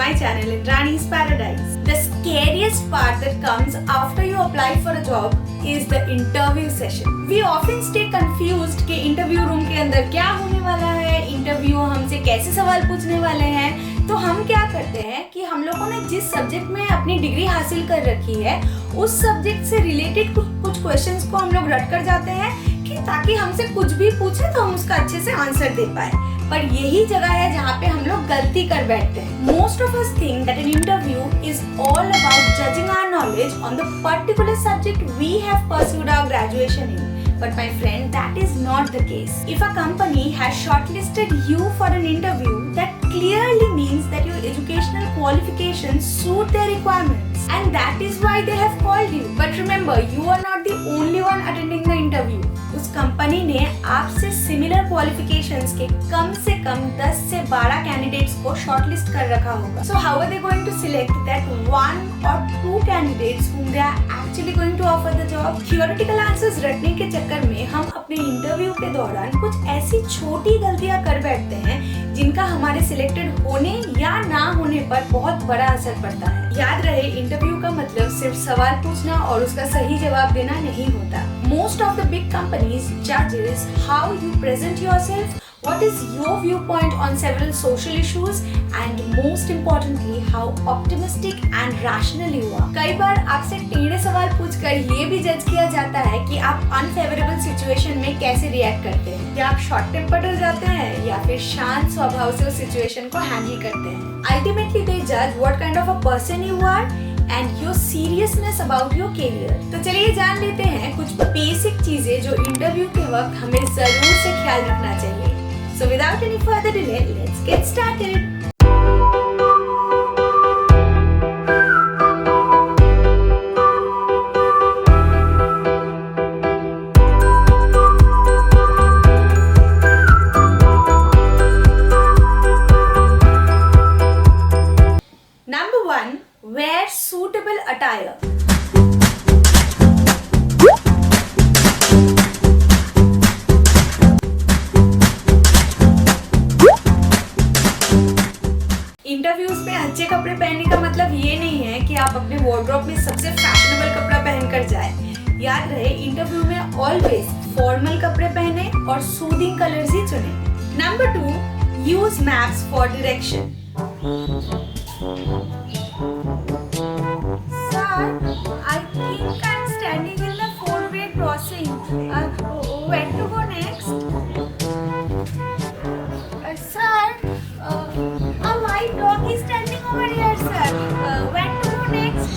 my channel Indrani's Paradise. The scariest part that comes after you apply for a job is the interview session. We often stay confused कि interview room के अंदर क्या होने वाला है, interview हमसे कैसे सवाल पूछने वाले हैं। तो हम क्या करते हैं कि हम लोगों ने जिस सब्जेक्ट में अपनी डिग्री हासिल कर रखी है उस सब्जेक्ट से रिलेटेड कुछ क्वेश्चंस को हम लोग रट कर जाते हैं कि ताकि हमसे कुछ भी पूछे तो हम उसका अच्छे से आंसर दे पाए। पर यही जगह है जहाँ पे हम लोग गलती कर बैठते हैं। Most of us think that an interview is all about judging our knowledge on the particular subject we have pursued our graduation in. But my friend, that is not the case. If a company has shortlisted you for an interview, that clearly means that your educational qualifications suit their requirements. And that is why they have called you. But remember, you are not the only one attending the interview. उस company ने आपसे similar qualifications के कम से कम 10 से 12 candidates को shortlist कर रखा होगा। So how are they going to select that one or two candidates whom they are actually going to offer the job? Theoretical answers रटने के चक्कर में हम अपने इंटरव्यू के दौरान कुछ ऐसी छोटी गलतियां कर बैठते हैं जिनका हमारे सिलेक्टेड होने या ना होने पर बहुत बड़ा असर पड़ता है। याद रहे, इंटरव्यू का मतलब सिर्फ सवाल पूछना और उसका सही जवाब देना नहीं होता। Most of the big companies judges how you present yourself, what is your viewpoint on several social issues, and most importantly, how optimistic and rational you are. कई बार आपसे टेढ़े सवाल पूछकर ये भी जज किया जाता है कि आप अनफेवरेबल सिचुएशन में कैसे रिएक्ट करते हैं। क्या आप शॉर्ट टेम्पर्ड हो जाते हैं या फिर शांत स्वभाव से उस सिचुएशन को हैंडल करते हैं। Ultimately, they judge what kind of a person you are and your seriousness about your career. तो चलिए जान लेते हैं कुछ बेसिक चीजें जो इंटरव्यू के वक्त हमें जरूर से ख्याल रखना चाहिए। So without any further delay, let's get started. Number 1, wear suitable attire. Interviews पे अच्छे कपड़े पहनने का मतलब ये नहीं है कि आप अपने वार्डरोब में सबसे फैशनेबल कपड़ा पहनकर जाएं। याद रहे, इंटरव्यू में ऑलवेज फॉर्मल कपड़े पहने और सूदिंग कलर्स ही चुने। Number 2, use maps for direction. Sir, I think I'm standing in the four-way crossing. Where to go next? Sir, a white dog is standing over here, sir. Where to go next?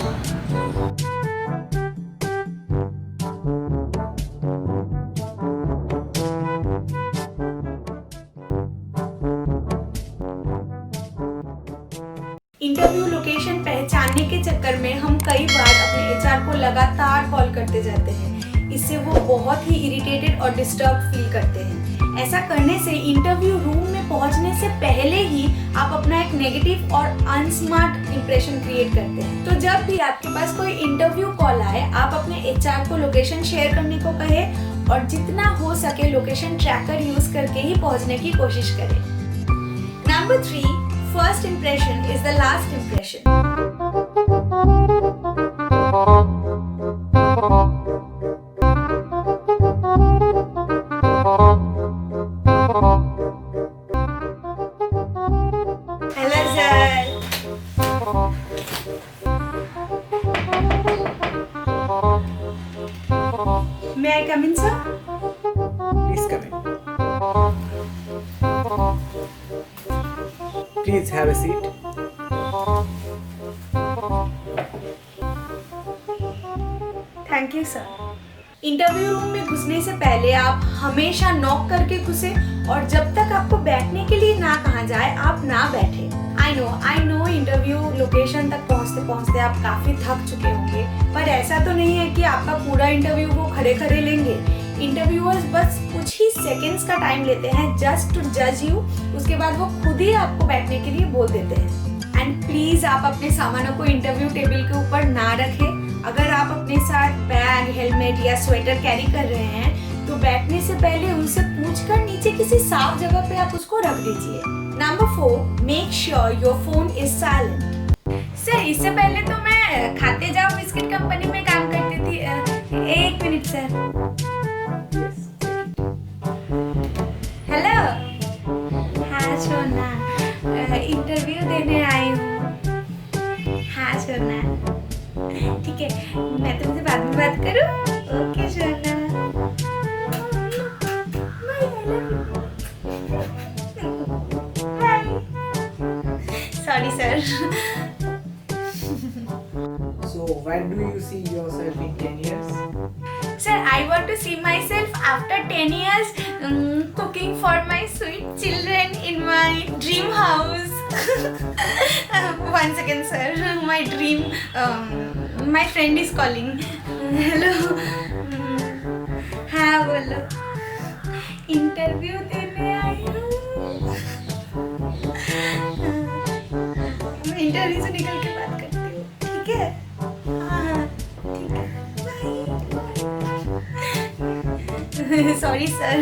Interview location पहचानने के चक्कर में हम कई बार अपने HR को लगातार call करते जाते हैं। इससे वो बहुत ही इरिटेटेड और डिस्टर्ब फील करते हैं। ऐसा करने से इंटरव्यू रूम में पहुंचने से पहले ही आप अपना एक नेगेटिव और अनस्मार्ट इंप्रेशन क्रिएट करते हैं। तो जब भी आपके पास कोई इंटरव्यू कॉल आए, आप अपने एचआर को लोकेशन शेयर करने को कहें और जितना हो सके लोकेशन ट्रैकर यूज करके ही पहुंचने की कोशिश करें। Number 3, first impression is the last impression. Hello, sir. May I come in, sir? Please come in. Please have a seat. Thank you sir. Interview room में घुसने से पहले आप हमेशा नॉक करके घुसे और जब तक आपको बैठने के लिए ना कहा जाए आप ना बैठे। आई नो इंटरव्यू लोकेशन तक पहुंचते पहुंचते आप काफी थक चुके होंगे, पर ऐसा तो नहीं है कि आपका पूरा इंटरव्यू वो खड़े खड़े लेंगे। इंटरव्यूअर्स बस कुछ ही सेकंड्स का टाइम लेते हैं जस्ट टू जज यू। उसके बाद वो खुद ही आपको बैठने के लिए बोल देते हैं। एंड प्लीज आप अपने सामानों को इंटरव्यू टेबल के ऊपर ना रखें। अगर आप अपने साथ बैग, हेलमेट या स्वेटर कैरी कर रहे हैं तो बैठने से पहले उनसे पूछकर नीचे किसी साफ जगह पे आप उसको रख दीजिए। Number 4, Make sure your phone is silent. Sir, इससे पहले तो मैं खाते जाओ बिस्किट कंपनी में काम करती थी। एक मिनट सर। Yes. हेलो। हाँ सोना, इंटरव्यू देने आई हूँ। हाँ सोना, ठीक है, मैं तुमसे बाद में बात करूँ? ओके सोना। Sorry sir. So, where do you see yourself in 10 years? Sir, I want to see myself after 10 years cooking for my sweet children in my dream house. One second sir, my dream, my friend is calling. Hello. हाँ बोलो, interview देने आई हूँ। Interview से निकल के बात करती हूँ, ठीक है? हाँ ठीक है, bye. Sorry sir.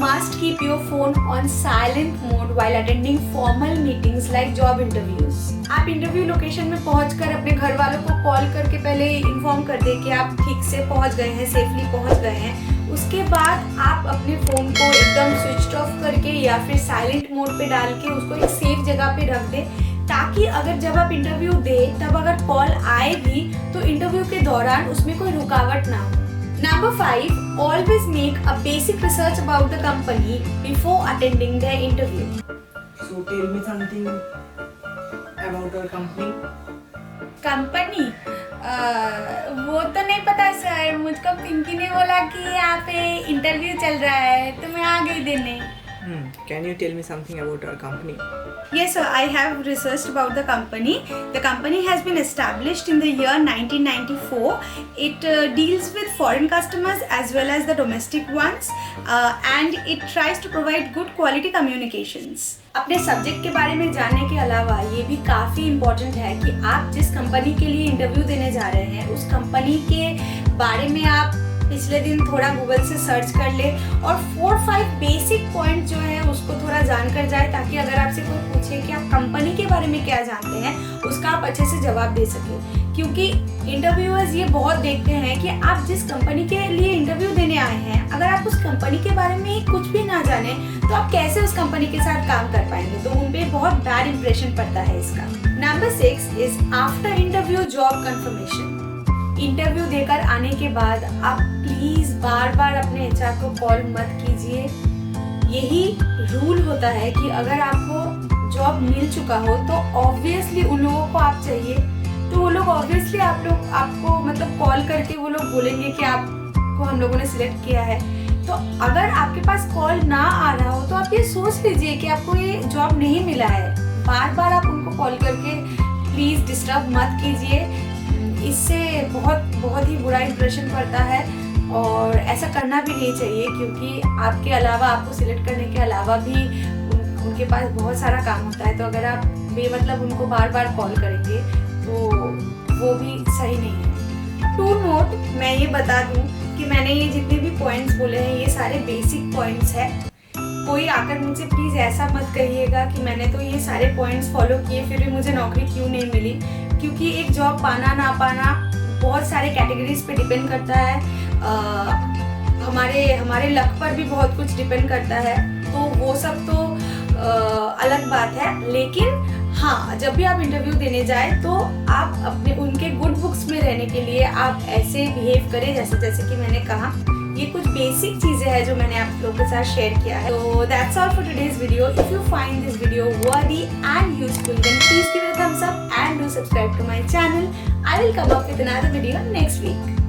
Must keep your phone on silent mode while attending formal meetings like job interviews. आप इंटरव्यू लोकेशन में पहुंचकर अपने घर वालों को कॉल करके पहले इन्फॉर्म कर दें कि आप ठीक से पहुंच गए हैं, सेफली पहुंच गए हैं। उसके बाद आप अपने फ़ोन को एकदम स्विच ऑफ करके या फिर साइलेंट मोड पे डाल के उसको एक सेफ जगह पे रख दें, ताकि अगर जब आप इंटरव्यू दें तब अगर कॉल आए भी तो इंटरव्यू के दौरान उसमें कोई रुकावट ना हो। Number 5, always make a basic research about the company before attending their interview. So, tell me something about our company. Company? वो तो नहीं पता सर, मुझको पिंकी ने बोला कि यहाँ पे इंटरव्यू चल रहा है तो मैं आ गई देने। Can you tell me something about our company? Yes sir, I have researched about the company. The company has been established in the year 1994. It deals with foreign customers as well as the domestic ones, and it tries to provide good quality communications. अपने subject के बारे में जानने के अलावा ये भी काफ़ी इम्पोर्टेंट है कि आप जिस कंपनी के लिए इंटरव्यू देने जा रहे हैं उस कंपनी के बारे में आप पिछले दिन थोड़ा गूगल से सर्च कर ले और 4-5 बेसिक पॉइंट जो है उसको थोड़ा जान कर जाए, ताकि अगर आपसे कोई पूछे कि आप कंपनी के बारे में क्या जानते हैं उसका आप अच्छे से जवाब दे सकें। क्योंकि इंटरव्यूअर्स ये बहुत देखते हैं कि आप जिस कंपनी के लिए इंटरव्यू देने आए हैं, अगर आप उस कंपनी के बारे में कुछ भी ना जाने तो आप कैसे उस कंपनी के साथ काम कर पाएंगे, तो उन पे बहुत बैड इंप्रेशन पड़ता है इसका। Number 6 is after interview job confirmation. Interview देकर आने के बाद आप प्लीज़ बार बार अपने एचआर को कॉल मत कीजिए। यही रूल होता है कि अगर आपको जॉब मिल चुका हो तो ऑब्वियसली उन लोगों को आप चाहिए, तो वो लोग ऑब्वियसली आपको मतलब कॉल करके वो लोग बोलेंगे कि आपको हम लोगों ने सिलेक्ट किया है। तो अगर आपके पास कॉल ना आ रहा हो तो आप ये सोच लीजिए कि आपको ये जॉब नहीं मिला है। बार बार आप उनको कॉल करके प्लीज़ डिस्टर्ब मत कीजिए, इससे बहुत ही बुरा इंप्रेशन पड़ता है और ऐसा करना भी नहीं चाहिए, क्योंकि आपके अलावा आपको सिलेक्ट करने के अलावा भी उनके पास बहुत सारा काम होता है। तो अगर आप बेमतलब उनको बार बार कॉल करेंगे तो वो भी सही नहीं है। टू नोट, मैं ये बता दूं कि मैंने ये जितने भी पॉइंट्स बोले हैं ये सारे बेसिक पॉइंट्स हैं। कोई आकर मुझसे प्लीज़ ऐसा मत कहिएगा कि मैंने तो ये सारे पॉइंट्स फॉलो किए फिर भी मुझे नौकरी क्यों नहीं मिली, क्योंकि एक जॉब पाना ना पाना बहुत सारे कैटेगरीज पे डिपेंड करता है, हमारे लक पर भी बहुत कुछ डिपेंड करता है, तो वो सब तो अलग बात है। लेकिन हाँ, जब भी आप इंटरव्यू देने जाए तो आप अपने उनके गुड बुक्स में रहने के लिए आप ऐसे बिहेव करें जैसे कि मैंने कहा। ये कुछ बेसिक चीजें हैं जो मैंने आप लोगों के साथ शेयर किया है। तो that's all for today's video. If you find this video worthy and useful, then please give it a thumbs up and do subscribe to my channel. I will come up with another video next week.